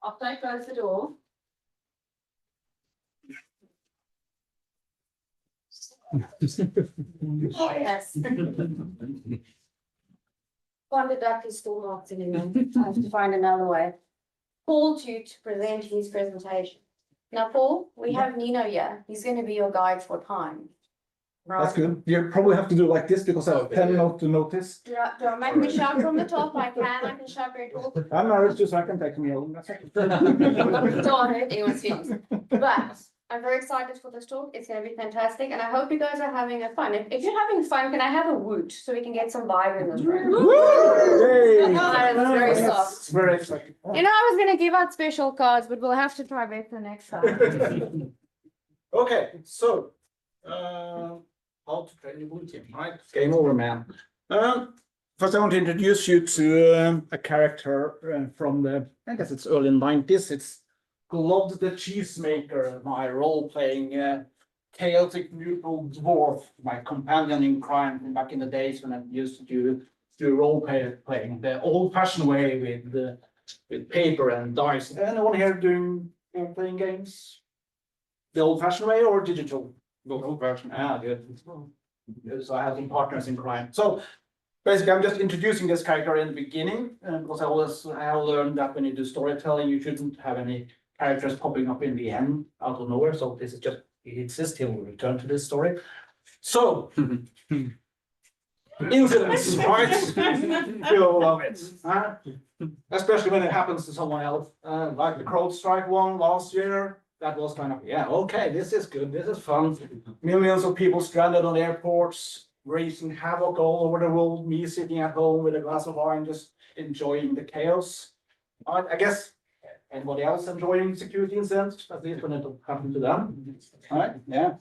after I close the door. Oh, yes. Wonder Duck is still not anymore. I have to find another way. Paul to present his presentation. Now, Paul, we have Nino here. He's going to be your guide for time. That's good. You probably have to do like this because I have a pen note to notice. Do I make me shout from the top? I can shout very tall. I'm married too, so I can take me along. That's it. Don't hurt anyone's feelings. But I'm very excited for this talk. It's going to be fantastic. And I hope you guys are having a fun. If you're having fun, can I have a woot so we can get some vibe in this room? Yay! That was very Yes, soft. very exciting. You know, I was going to give out special cards, but we'll have to try better next time. Okay, so how to train your blue team, right? Game over, man. First, I want to introduce you to a character from the, I guess it's early 90s. It's Glod the Cheesemaker, my role-playing chaotic neutral dwarf, my companion in crime from back in the days when I used to do role-playing the old-fashioned way with paper and dice. Anyone here doing role-playing games the old-fashioned way or digital? Old-fashioned. Ah, good. So I have some partners in crime. So basically, I'm just introducing this character in the beginning because I have learned that when you do storytelling, you shouldn't have any characters popping up in the end out of nowhere. So this is just, it exists. He'll return to this story. So, incidents, right? You'll love it. Especially when it happens to someone else. Like the CrowdStrike one last year. That was kind of, yeah, okay, this is good. This is fun. Millions of people stranded on airports, wreaking havoc all over the world. Me sitting at home with a glass of wine, just enjoying the chaos. I guess anybody else enjoying security incidents, at least when it happened to them, right? Yeah.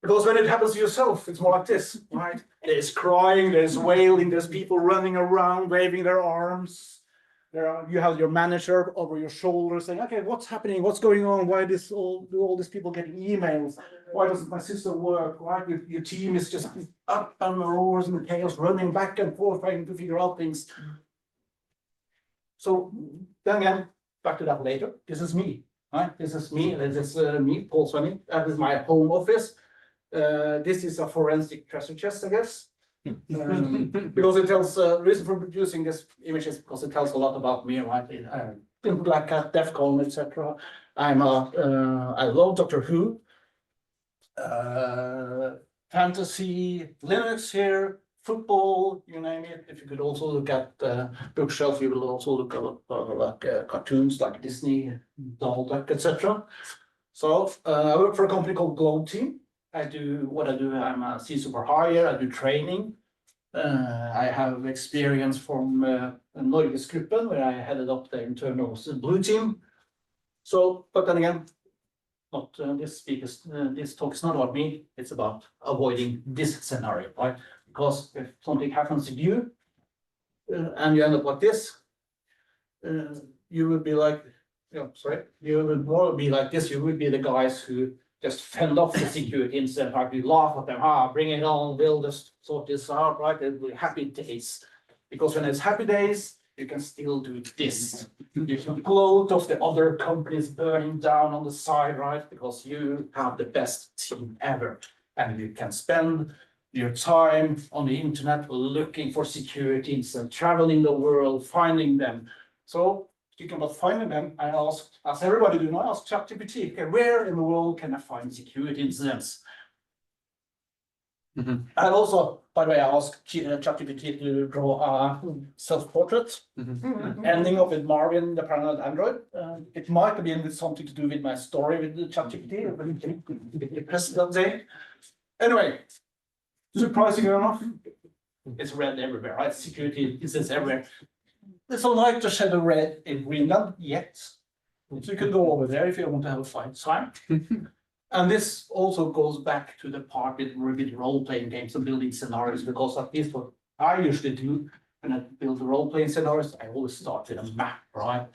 Because when it happens to yourself, it's more like this, right? There's crying, there's wailing, there's people running around, waving their arms. You have your manager over your shoulder saying, okay, what's happening? What's going on? Why do all these people getting emails? Why doesn't my system work? Why your team is just up on the roars and the chaos, running back and forth, trying to figure out things. So then again, back to that later. This is me, right? This is me. This is me, Paul Svenning. That is my home office. This is a forensic treasure chest, I guess. Because it tells the reason for producing this image is because it tells a lot about me, right? In Black Cat, DEFCON, etc. I love Doctor Who, fantasy, Linux here, football, you name it. If you could also look at the bookshelf, you will also look at like cartoons like Disney, Donald Duck, etc. So I work for a company called Globe Team. I do what I do. I'm a C-super hire. I do training. I have experience from Norgesgruppen, where I headed up the internal blue team. So, but then again, not this talk is not about me. It's about avoiding this scenario, right? Because if something happens to you and you end up like this, you would be like, you would more be like this. You would be the guys who just fend off the security incident, right? You laugh at them, bring it on, we'll just sort this out, right? It'll be happy days. Because when it's happy days, you can still do this. You can gloat of the other companies burning down on the side, right? Because you have the best team ever. And you can spend your time on the internet looking for security incidents, traveling the world, finding them. So speaking about finding them, I asked, as everybody do, I asked ChatGPT, okay, where in the world can I find security incidents? And also, by the way, I asked ChatGPT to draw a self-portrait, ending up with Marvin, the paranoid android. It might have been something to do with my story with the ChatGPT, with the president day. Anyway, surprisingly enough, it's red everywhere, right? Security incidents everywhere. There's a lighter shade of red in Greenland yet. So you can go over there if you want to have a fine time. And this also goes back to the part with role-playing games and building scenarios, because at least what I usually do when I build role-playing scenarios, I always start with a map, right?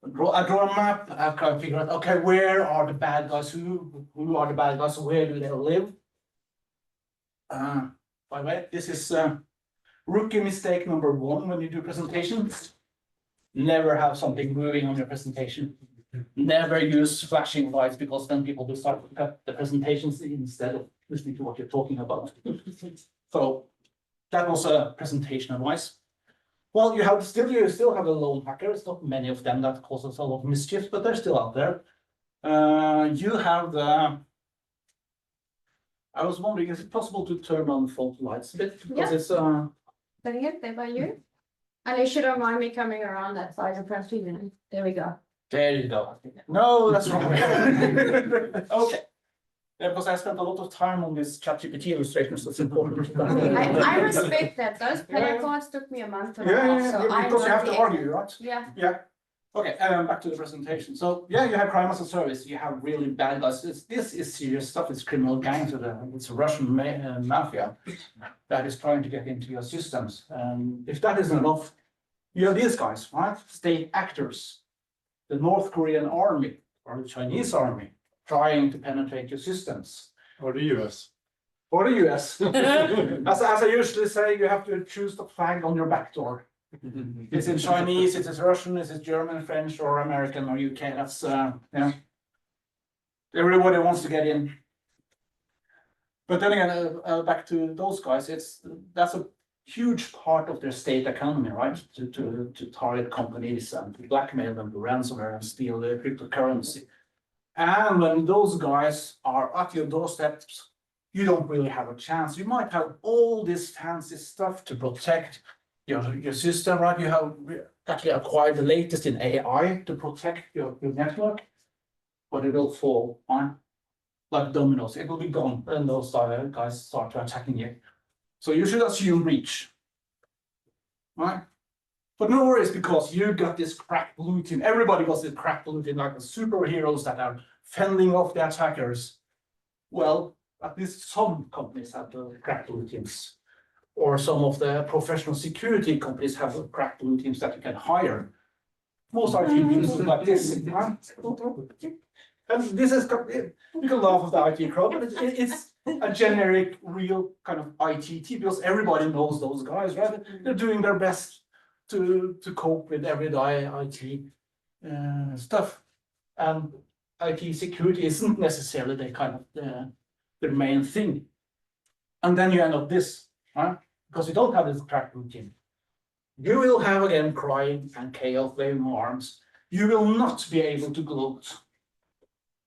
I draw a map, I kind of figure out, okay, where are the bad guys? Who are the bad guys? Where do they live? By the way, this is rookie mistake number one when you do presentations. Never have something moving on your presentation. Never use flashing lights because then people will start to cut the presentations instead of listening to what you're talking about. So that was a presentation advice. Well, you still have a lone hacker. It's not many of them that causes a lot of mischief, but they're still out there. You have the. I was wondering, is it possible to turn on fault lights a bit? Because it's Setting it there by you. And you should don't mind me coming around that side and press even. There we go. There you go. No, that's wrong. Okay. Yeah, because I spent a lot of time on this ChatGPT illustrations. That's important. I respect that. Those player cards took me a month and a half, so I because you have to know argue, right? Yeah. Yeah. Okay, back to the presentation. So yeah, you have crime as a service. You have really bad guys. This is serious stuff. It's criminal gangs. It's a Russian mafia that is trying to get into your systems. And if that isn't enough, you have these guys, right? State actors, the North Korean army or the Chinese army trying to penetrate your systems. Or the US. Or the US. As I usually say, you have to choose the flag on your back door. Is it Chinese, is it Russian, is it German, French, or American, or UK? That's, yeah. Everybody wants to get in. But then again, back to those guys, that's a huge part of their state economy, right? To target companies and to blackmail them to ransomware and steal their cryptocurrency. And when those guys are at your doorsteps, you don't really have a chance. You might have all this fancy stuff to protect your system, right? You have actually acquired the latest in AI to protect your network, but it will fall on like dominoes. It will be gone when those guys start attacking you. So you should assume breach, right? But no worries, because you got this crack blue team. Everybody got this crack blue team, like the superheroes that are fending off the attackers. Well, at least some companies have the crack blue teams. Or some of the professional security companies have crack blue teams that you can hire. Most IT teams look like this. Right? And this is, you can laugh at the IT crowd, but it's a generic, real kind of IT team, because everybody knows those guys, right? They're doing their best to cope with everyday IT stuff. And IT security isn't necessarily the kind of the main thing. And then you end up this, right? Because you don't have this crack routine. You will have again crime and chaos, waving arms. You will not be able to gloat,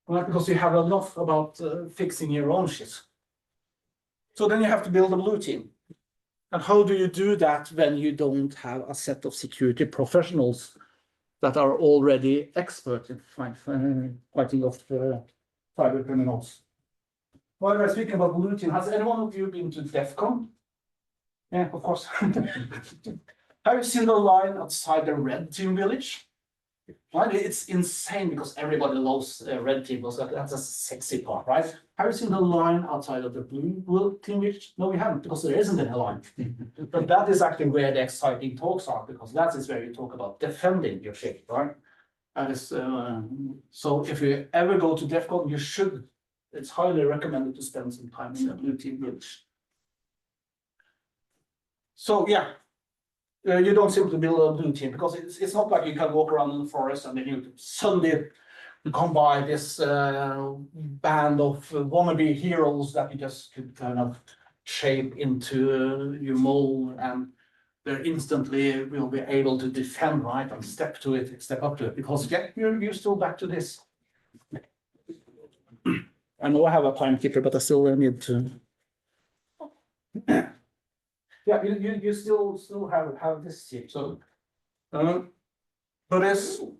right? Because you have enough about fixing your own shit. So then you have to build a blue team. And how do you do that when you don't have a set of security professionals that are already expert in fighting off cyber criminals? While we're speaking about blue team, has anyone of you been to DEF CON? Yeah, of course. Have you seen the line outside the red team village? Right? It's insane because everybody loves red team because that's a sexy part, right? Have you seen the line outside of the blue team village? No, we haven't, because there isn't any line. But that is actually where the exciting talks are, because that is where you talk about defending your shit, right? And it's, so if you ever go to DEF CON, you should. It's highly recommended to spend some time in the blue team village. So yeah, you don't simply build a blue team, because it's not like you can walk around in the forest and then you suddenly come by this band of wannabe heroes that you just could kind of shape into your mold, and they instantly will be able to defend, right, and step up to it, because yeah, you're still back to this. I know I have a timekeeper, but I still need to. Yeah, you still have this team. So, but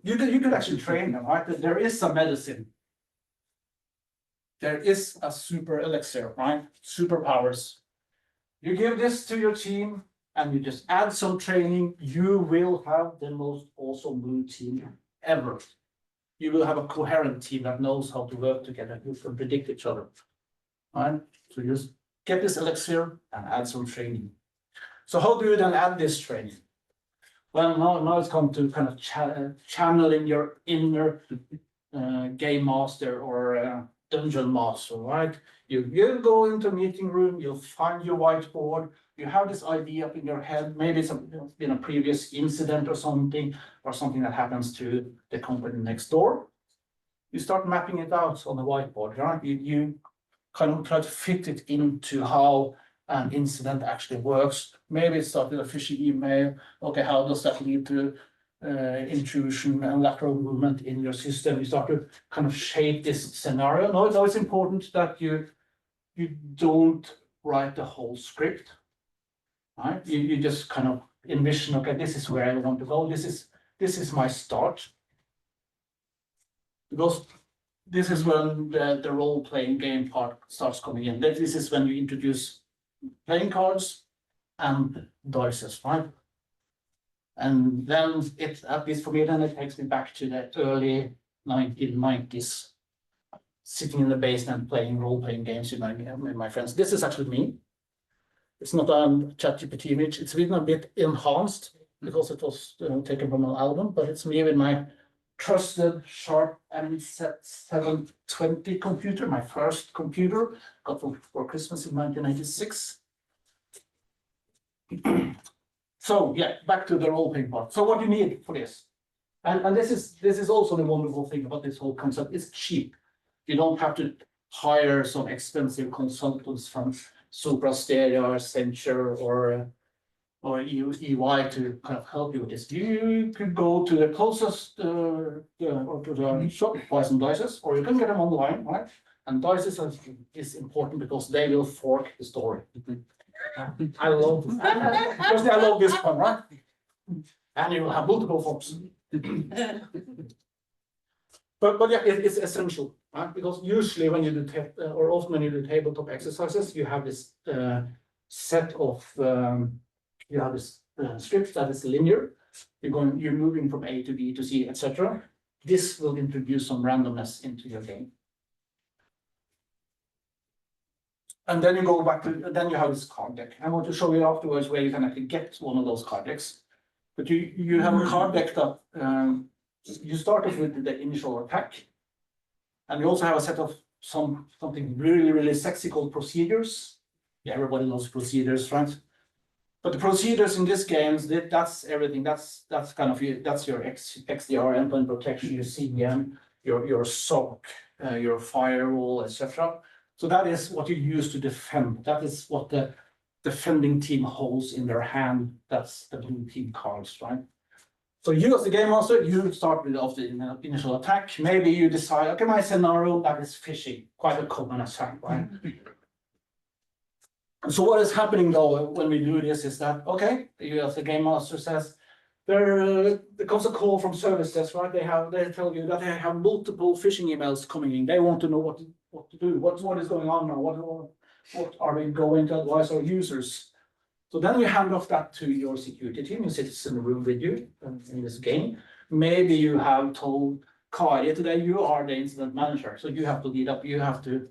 you could actually train them, right? There is a medicine. There is a super elixir, right? Superpowers. You give this to your team, and you just add some training. You will have the most awesome blue team ever. You will have a coherent team that knows how to work together, who can predict each other. Right? So just get this elixir and add some training. So how do you then add this training? Well, now it's come to kind of channeling your inner game master or dungeon master, right? You go into a meeting room, you'll find your whiteboard, you have this idea up in your head, maybe it's been a previous incident or something that happens to the company next door. You start mapping it out on the whiteboard, right? You kind of try to fit it into how an incident actually works. Maybe it starts with a phishing email. Okay, how does that lead to intrusion and lateral movement in your system? You start to kind of shape this scenario. No, it's always important that you don't write the whole script, right? You just kind of envision, okay, this is where I want to go. This is my start. Because this is when the role-playing game part starts coming in. This is when you introduce playing cards and dice, right? And then it, at least for me, then it takes me back to the early 1990s, sitting in the basement playing role-playing games with my friends. This is actually me. It's not a ChatGPT image. It's been a bit enhanced because it was taken from an album, but it's me with my trusted Sharp M720 computer, my first computer, got for Christmas in 1996. So yeah, back to the role-playing part. So what you need for this, and this is also the wonderful thing about this whole concept. It's cheap. You don't have to hire some expensive consultants from Sopra Steria or Accenture or EY to kind of help you with this. You could go to the closest or to the shop, buy some dices, or you can get them online, right? And dices is important because they will fork the story. I love personally, I love this one, right? And you will have multiple forks. But yeah, it's essential, right? Because usually when you do or often when you do tabletop exercises, you have this set of you have this script that is linear. You're moving from A to B to C, etc. This will introduce some randomness into your game. And then you go back to, then you have this card deck. I want to show you afterwards where you can actually get one of those card decks. But you have a card deck that you start off with the initial attack. And you also have a set of something really, really sexy called procedures. Yeah, everybody loves procedures, right? But the procedures in this game, that's everything. That's kind of that's your XDR, endpoint protection, your CDM, your SOC, your firewall, etc. So that is what you use to defend. That is what the defending team holds in their hand. That's the blue team cards, right? So you as the game master, you start with the initial attack. Maybe you decide, okay, my scenario, that is phishing, quite a common attack, right? So what is happening though when we do this is that, okay, you as the game master says, there comes a call from service desk, right? They tell you that they have multiple phishing emails coming in. They want to know what to do. What is going on now? What are we going to advise our users? So then we hand off that to your security team who sits in the room with you in this game. Maybe you have told Kari today you are the incident manager, so you have to lead up. You have to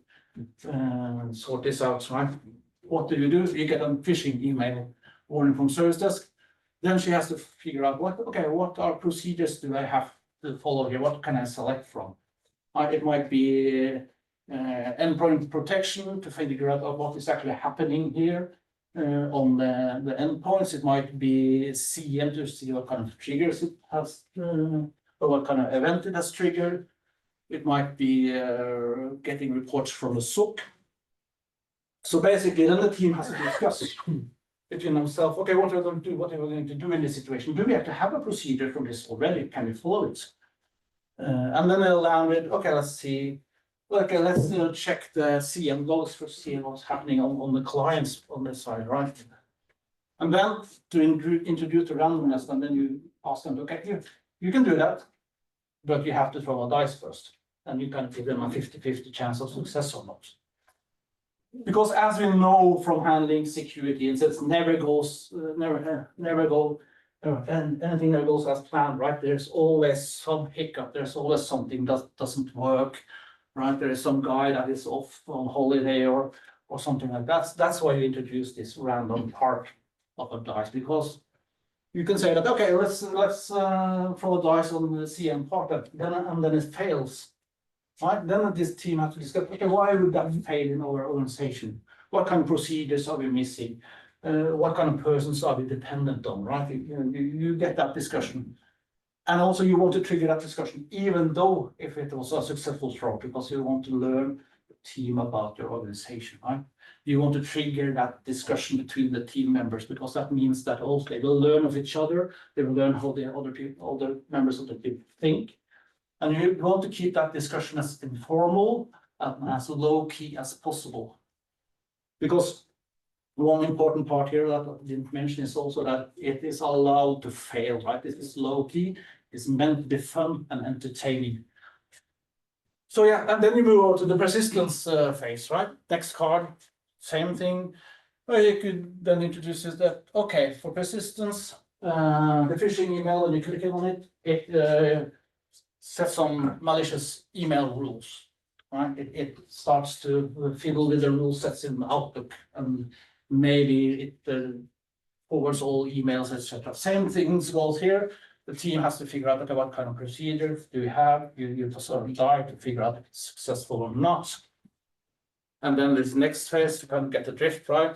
sort this out, right? What do? You get a phishing email warning from service desk. Then she has to figure out what are procedures do I have to follow here? What can I select from? It might be endpoint protection to figure out what is actually happening here on the endpoints. It might be CM to see what kind of triggers it has or what kind of event it has triggered. It might be getting reports from the SOC. So basically, then the team has to discuss between themselves, okay, what are we going to do? What are we going to do in this situation? Do we have to have a procedure for this already? Can we follow it? And then they'll land with, okay, let's see. Okay, let's check the CM logs for seeing what's happening on the clients on this side, right? And then to introduce the randomness, and then you ask them, okay, you can do that, but you have to throw a dice first. And you can give them a 50-50 chance of success or not. Because as we know from handling security, it says never go, and anything that goes as planned, right? There's always some hiccup. There's always something that doesn't work, right? There is some guy that is off on holiday or something like that. That's why you introduce this random part of a dice, because you can say that, okay, let's throw a dice on the CM part, and then it fails. Right? Then this team has to discuss, okay, why would that fail in our organization? What kind of procedures are we missing? what kind of persons are we dependent on, right? You get that discussion. And also you want to trigger that discussion, even though if it was a successful throw, because you want to learn the team about your organization, right? You want to trigger that discussion between the team members, because that means that also they will learn of each other, they will learn how the other people, other members of the team think. And you want to keep that discussion as informal and as low key as possible. Because one important part here that I didn't mention is also that it is allowed to fail, right? This is low key, it's meant to be fun and entertaining. So yeah, and then you move on to the persistence phase, right? Next card, same thing. Well, you could then introduce is that, okay, for persistence, the phishing email, and you click on it, it sets some malicious email rules, right? It starts to fiddle with the rule sets in Outlook, and maybe it forwards all emails, etc. Same things goes here. The team has to figure out, okay, what kind of procedures do we have? You sort of die to figure out if it's successful or not. And then this next phase to kind of get the drift, right?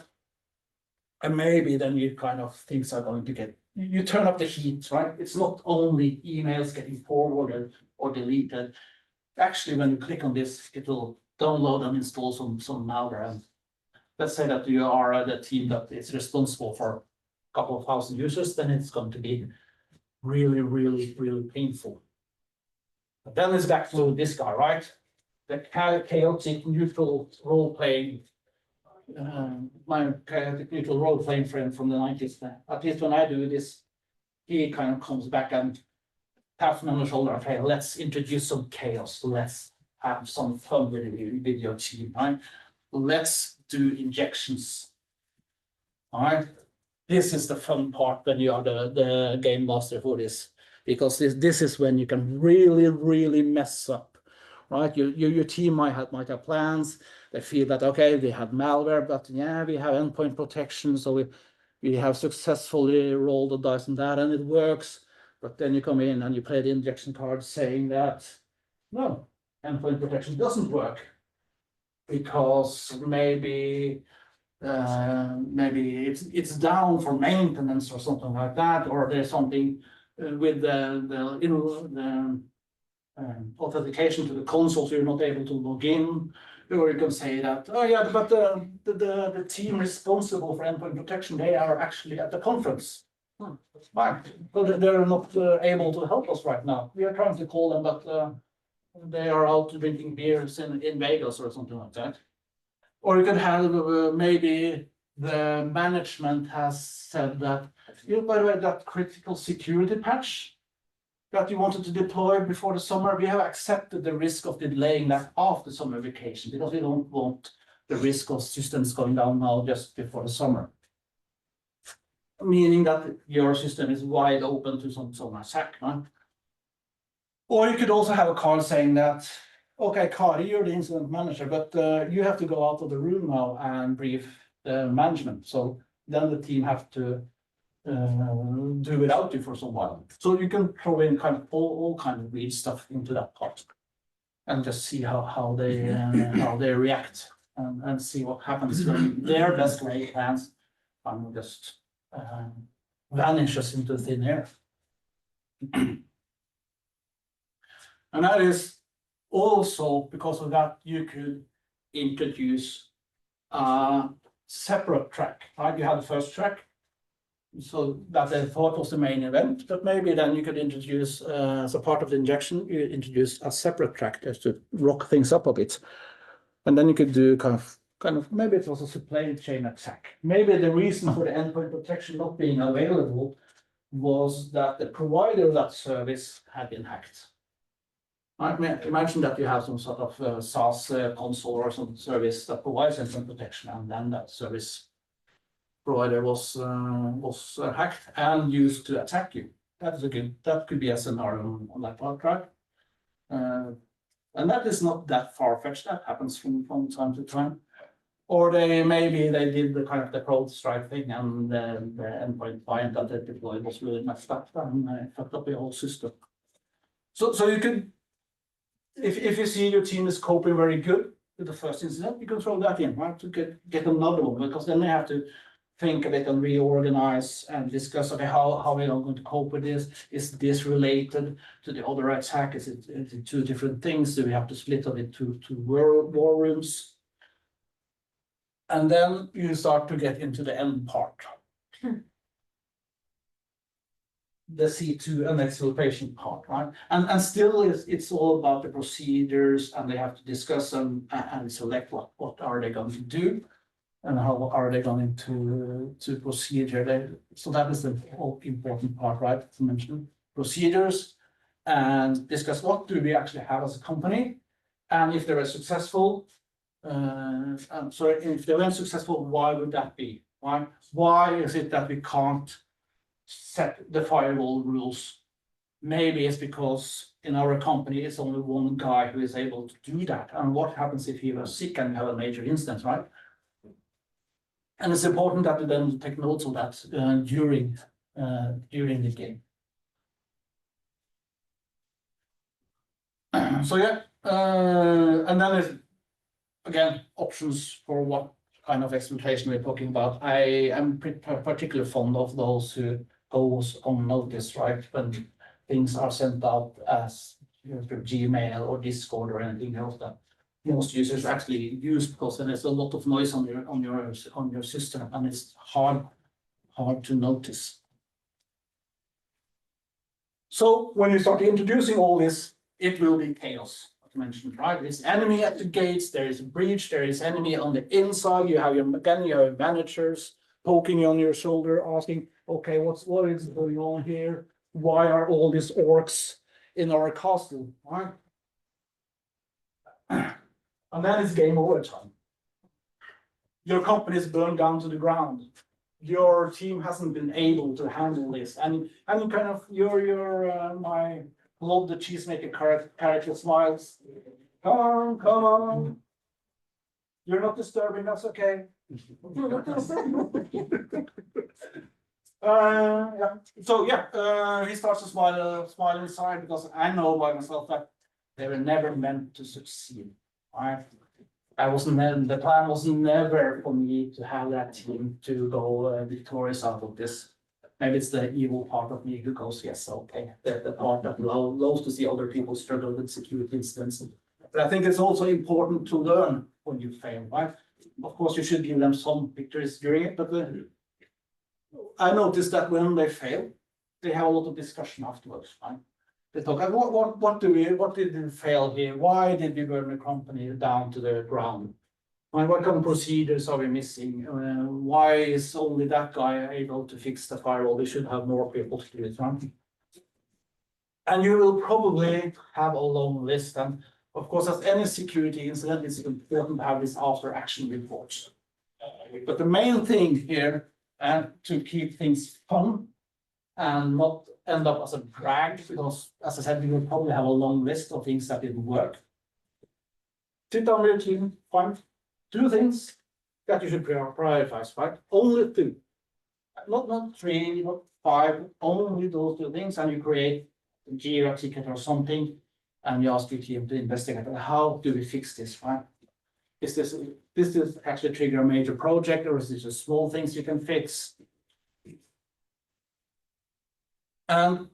And maybe then you kind of things are going to get, you turn up the heat, right? It's not only emails getting forwarded or deleted. Actually, when you click on this, it will download and install some malware. And let's say that you are the team that is responsible for a couple of thousand users, then it's going to be really, really, really painful. But then it's back to this guy, right? The chaotic neutral role-playing, my chaotic neutral role-playing friend from the 90s. At least when I do this, he kind of comes back and taps me on the shoulder. Okay, let's introduce some chaos. Let's have some fun with your team, right? Let's do injections. All right. This is the fun part when you are the game master for this, because this is when you can really, really mess up, right? Your team might have plans. They feel that, okay, we have malware, but yeah, we have endpoint protection, so we have successfully rolled the dice on that, and it works. But then you come in and you play the injection card saying that, no, endpoint protection doesn't work, because maybe it's down for maintenance or something like that, or there's something with the authentication to the console, so you're not able to log in. Or you can say that, oh yeah, but the team responsible for endpoint protection, they are actually at the conference. That's fine, but they're not able to help us right now. We are trying to call them, but they are out drinking beers in Vegas or something like that. Or you could have maybe the management has said that, by the way, that critical security patch that you wanted to deploy before the summer, we have accepted the risk of delaying that after summer vacation, because we don't want the risk of systems going down now just before the summer. Meaning that your system is wide open to some attack, right? Or you could also have a card saying that, okay, Kari, you're the incident manager, but you have to go out of the room now and brief the management. So then the team have to do without you for some while. So you can throw in kind of all kind of weird stuff into that part, and just see how they react, and see what happens when their best laid plans and just vanishes into thin air. And that is also because of that you could introduce a separate track, right? You have the first track, so that they thought was the main event, but maybe then you could introduce, as a part of the injection, you introduce a separate track just to rock things up a bit. And then you could do kind of, maybe it was a supply chain attack. Maybe the reason for the endpoint protection not being available was that the provider of that service had been hacked. Imagine that you have some sort of SaaS console or some service that provides endpoint protection, and then that service provider was hacked and used to attack you. That could be a scenario on that part, right? And that is not that far-fetched. That happens from time to time. Or maybe they did the kind of the CrowdStrike thing, and the endpoint client that they deployed was really messed up and fucked up the whole system. So you could, if you see your team is coping very good with the first incident, you can throw that in, right, to get another one, because then they have to think a bit and reorganize and discuss, okay, how we are going to cope with this? Is this related to the other attack? Is it two different things? Do we have to split it into two war rooms? And then you start to get into the end part. The C2 and exfiltration part, right? And still it's all about the procedures, and they have to discuss and select what are they going to do and how are they going to procedure. So that is the whole important part, right? To mention procedures and discuss what do we actually have as a company, and if they were successful, if they weren't successful, why would that be? Why is it that we can't set the firewall rules? Maybe it's because in our company it's only one guy who is able to do that. And what happens if he was sick and we have a major instance, right? And it's important that we then take notes of that during the game. So yeah, and then there's again options for what kind of exploitation we're talking about. I am particularly fond of those who goes unnoticed, right? When things are sent out as through Gmail or Discord or anything else that most users actually use, because then there's a lot of noise on your system, and it's hard to notice. So when you start introducing all this, it will be chaos. Mentioned, right? There's enemy at the gates, there is a breach, there is enemy on the inside. You have your managers poking you on your shoulder, asking, okay, what is going on here? Why are all these orcs in our castle? Right? And then it's game over time. Your company is burned down to the ground. Your team hasn't been able to handle this, and kind of my love the cheesemaker character smiles. Come on. You're not disturbing us, okay? Yeah. So yeah, he starts to smile inside, because I know by myself that they were never meant to succeed. Right? The plan was never for me to have that team to go victorious out of this. Maybe it's the evil part of me who goes, yes, okay. The part that loves to see other people struggle with security incidents. But I think it's also important to learn when you fail, right? Of course, you should give them some victories during it, but I noticed that when they fail, they have a lot of discussion afterwards, right? They talk, what did we fail here? Why did we burn the company down to the ground? What kind of procedures are we missing? Why is only that guy able to fix the firewall? We should have more people to do it, right? And you will probably have a long list. And of course, as any security incident, it's important to have this after action reports. But the main thing here, to keep things fun and not end up as a drag, because as I said, we will probably have a long list of things that didn't work. Sit down with your team, find 2 things that you should prioritize, right? Only 2, not 3, not 5, only those 2 things, and you create a Jira ticket or something, and you ask your team to investigate how do we fix this, right? Is this actually trigger a major project, or is this just small things you can fix? And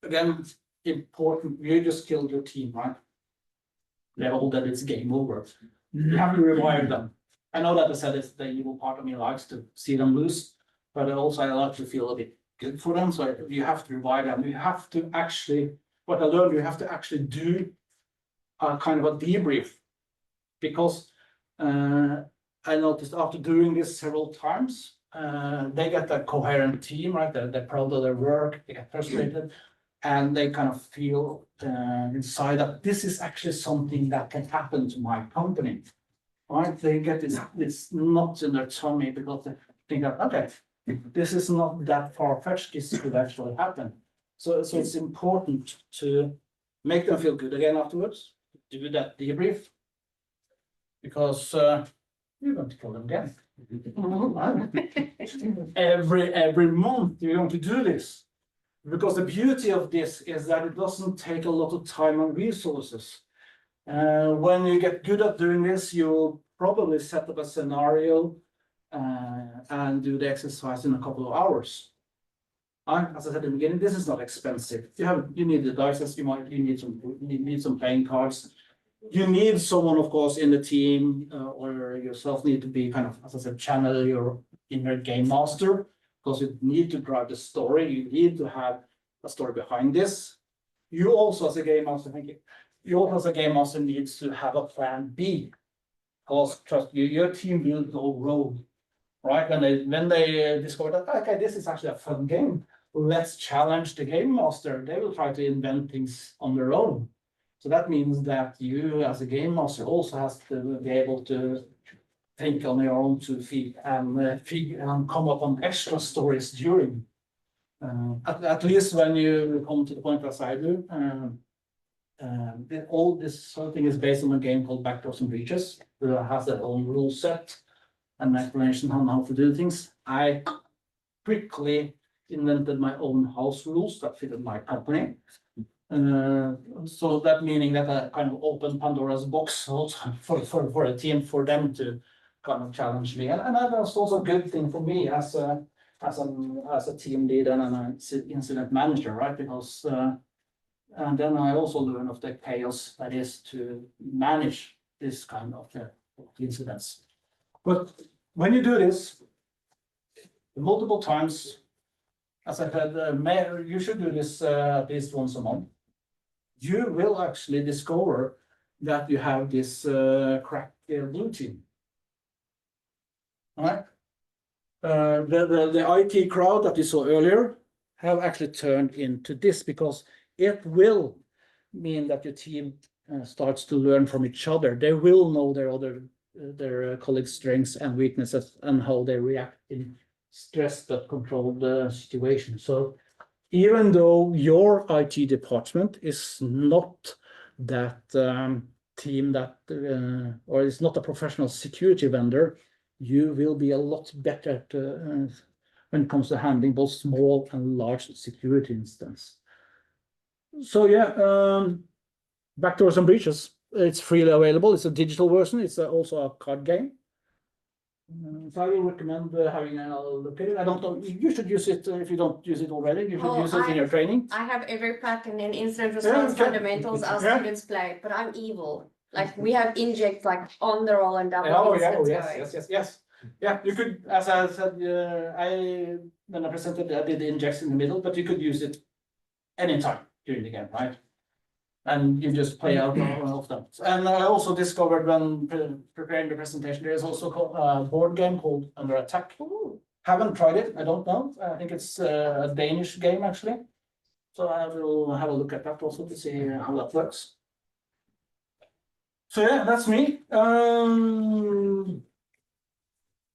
again, important, you just killed your team, right? They're all that it's game over. You have to revive them. I know that I said it's the evil part of me likes to see them lose, but also I like to feel a bit good for them. So you have to revive them. You have to actually, what I learned, you have to actually do a kind of a debrief, because I noticed after doing this several times, they get a coherent team, right? They're proud of their work, they get frustrated, and they kind of feel inside that this is actually something that can happen to my company, right? They get this knot in their tummy, because they think that, okay, this is not that far-fetched, this could actually happen. So it's important to make them feel good again afterwards, do that debrief, because you're going to kill them again. Every month you're going to do this. Because the beauty of this is that it doesn't take a lot of time and resources. When you get good at doing this, you'll probably set up a scenario and do the exercise in a couple of hours. As I said in the beginning, this is not expensive. You need the dice, you need some playing cards. You need someone, of course, in the team, or yourself need to be kind of, as I said, channel your inner game master, because you need to drive the story. You need to have a story behind this. You also, as a game master, needs to have a plan B, because trust you, your team will go rogue, right? When they discover that, okay, this is actually a fun game, let's challenge the game master. They will try to invent things on their own. So that means that you, as a game master, also has to be able to think on your own 2 feet and come up on extra stories during. At least when you come to the point as I do, all this sort of thing is based on a game called Backdoors and Breaches, that has their own rule set and explanation on how to do things. I quickly invented my own house rules that fitted my company. So that meaning that I kind of opened Pandora's box also for a team, for them to kind of challenge me. And that was also a good thing for me as a team leader and an incident manager, right? Because and then I also learn of the chaos that is to manage this kind of incidents. But when you do this multiple times, as I said, you should do this at least once a month. You will actually discover that you have this crack blue team. All right. The IT crowd that you saw earlier have actually turned into this, because it will mean that your team starts to learn from each other. They will know their colleagues' strengths and weaknesses and how they react in stressed but controlled situations. So even though your IT department is not that team that, or is not a professional security vendor, you will be a lot better at, when it comes to handling both small and large security incidents. So yeah, Backdoors and Breaches, it's freely available. It's a digital version. It's also a card game. So I will recommend having a look at it. I don't know, you should use it if you don't use it already. You should use it in your training. I have every pattern in incident response fundamentals our students play, but I'm evil. Like we have inject like on the roll and double. Oh yeah, yes. Yeah, you could, as I said, when I presented, I did the injects in the middle, but you could use it anytime during the game, right? And you just play out of them. And I also discovered when preparing the presentation, there is also a board game called Under Attack. Ooh. Haven't tried it, I don't know. I think it's a Danish game actually. So I will have a look at that also to see how that works. So yeah, that's me.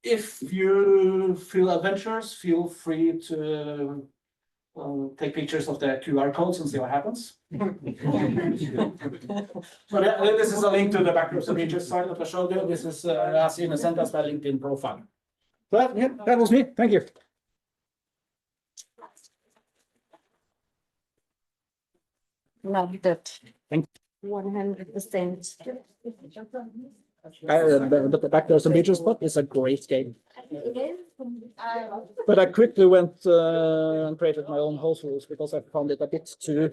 If you feel adventurous, feel free to take pictures of the QR codes and see what happens. So this is a link to the Backdoors and Breaches site that I showed you. This is as innocent as my LinkedIn profile. So that was me. Thank you. Love that. Thank 100%. The Backdoors and Breaches book is a great game. It is. But I quickly went and created my own house rules because I found it a bit too